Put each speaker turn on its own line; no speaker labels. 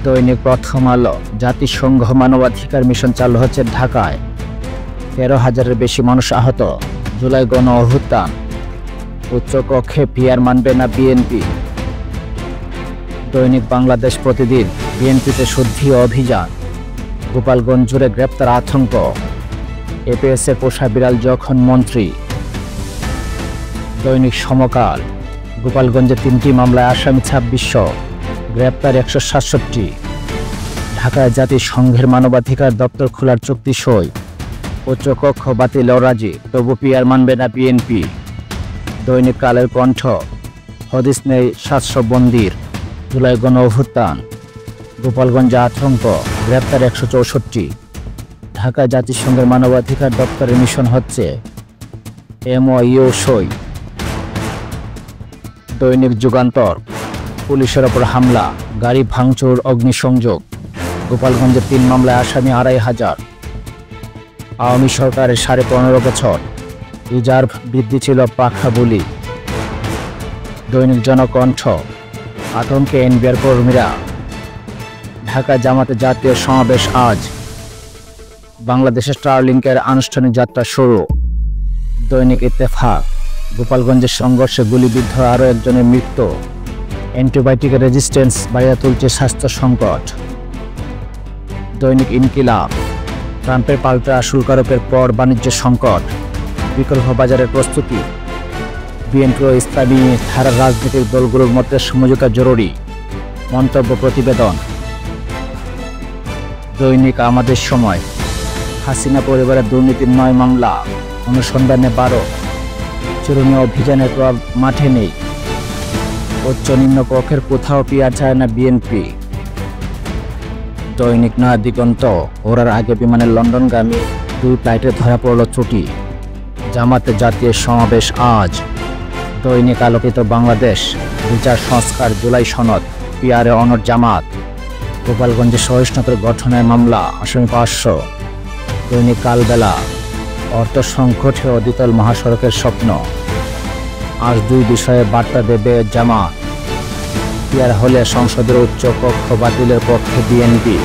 দৈনিক প্রথম আলো। জাতিসংঘ মানবাধিকার মিশন চালু হচ্ছে ঢাকায়, 13,000-এর বেশি মানুষ আহত। জুলাই গণ অভ্যুত্থান, উচ্চকক্ষে পিআর মানবে না বিএনপি। দৈনিক বাংলাদেশ প্রতিদিন। বিএনপিতে শুদ্ধি অভিযান, গোপালগঞ্জ জুড়ে গ্রেপ্তার আতঙ্ক। এপিএসের পোষা বিড়াল যখন মন্ত্রী। দৈনিক সমকাল। গোপালগঞ্জে 3টি মামলায় আসামি 2600, গ্রেপ্তার 167। ঢাকায় জাতিসংঘের মানবাধিকার দপ্তর খোলার চুক্তি সই, উচ্চকক্ষ বাতিলেও রাজি, তবু পিআর মানবে না বিএনপি। দৈনিক কালের কণ্ঠ। হদিস নেই 700 বন্দির, জুলাই গণ অভ্যুত্থান, গোপালগঞ্জে আতঙ্ক, গ্রেপ্তার 164। ঢাকায় জাতিসংঘের মানবাধিকার দপ্তরের মিশন হচ্ছে, এমওইউ সই। দৈনিক যুগান্তর। পুলিশের ওপর হামলা, গাড়ি ভাঙচুর, অগ্নিসংযোগ। গোপালগঞ্জে 3 মামলায় আসামি 2500। আওয়ামী সরকারের 15.5 বছর, রিজার্ভ বৃদ্ধি ছিল পাখা বলি। দৈনিক জনকণ্ঠ। আতঙ্কে এনবিআর কর্মীরা। ঢাকা জামাতে জাতীয় সমাবেশ আজ। বাংলাদেশের স্টারলিংকের আনুষ্ঠানিক যাত্রা শুরু। দৈনিক ইত্তেফাক। গোপালগঞ্জের সংঘর্ষে গুলিবিদ্ধ আরও একজনের মৃত্যু। অ্যান্টিবায়োটিকের রেজিস্ট্যান্স বাড়িয়ে তুলছে স্বাস্থ্য সংকট। দৈনিক ইনকিলাব। ট্রাম্পের পাল্টা শুল্ক আরোপের পর বাণিজ্য সংকট, বিকল্প বাজারের প্রস্তুতি। বিএনপি ও ইসলামী ধারার রাজনৈতিক দলগুলোর মধ্যে সমঝোতা জরুরি, মন্তব্য প্রতিবেদন। দৈনিক আমাদের সময়। হাসিনা পরিবারের দুর্নীতির 9 মামলা, অনুসন্ধানে 12। চূড়ান্ত অভিযানের প্রভাব মাঠে নেই। উচ্চ নিম্ন কক্ষের কোথাও পিআর চায় না বিএনপি। দৈনিক নয়া দিগন্ত। ওড়ার আগে বিমানের লন্ডনগামী 2 ফ্লাইটে ধরা পড়ল ত্রুটি। জামাতে জাতীয় সমাবেশ আজ। দৈনিক আলোকিত বাংলাদেশ। বিচার সংস্কার, জুলাই সনদ, পিআরে অনড় জামাত। গোপালগঞ্জে সহিষ্ণুতার গঠনের মামলা, আসামি 500। দৈনিক কালবেলা। অর্থ সংকটে দ্বিতল মহাসড়কের স্বপ্ন। আজ 2 বিষয়ে বার্তা দেবে জামাত। পিআর হলে সংসদের উচ্চ কক্ষ বাতিলের পক্ষে বিএনপি।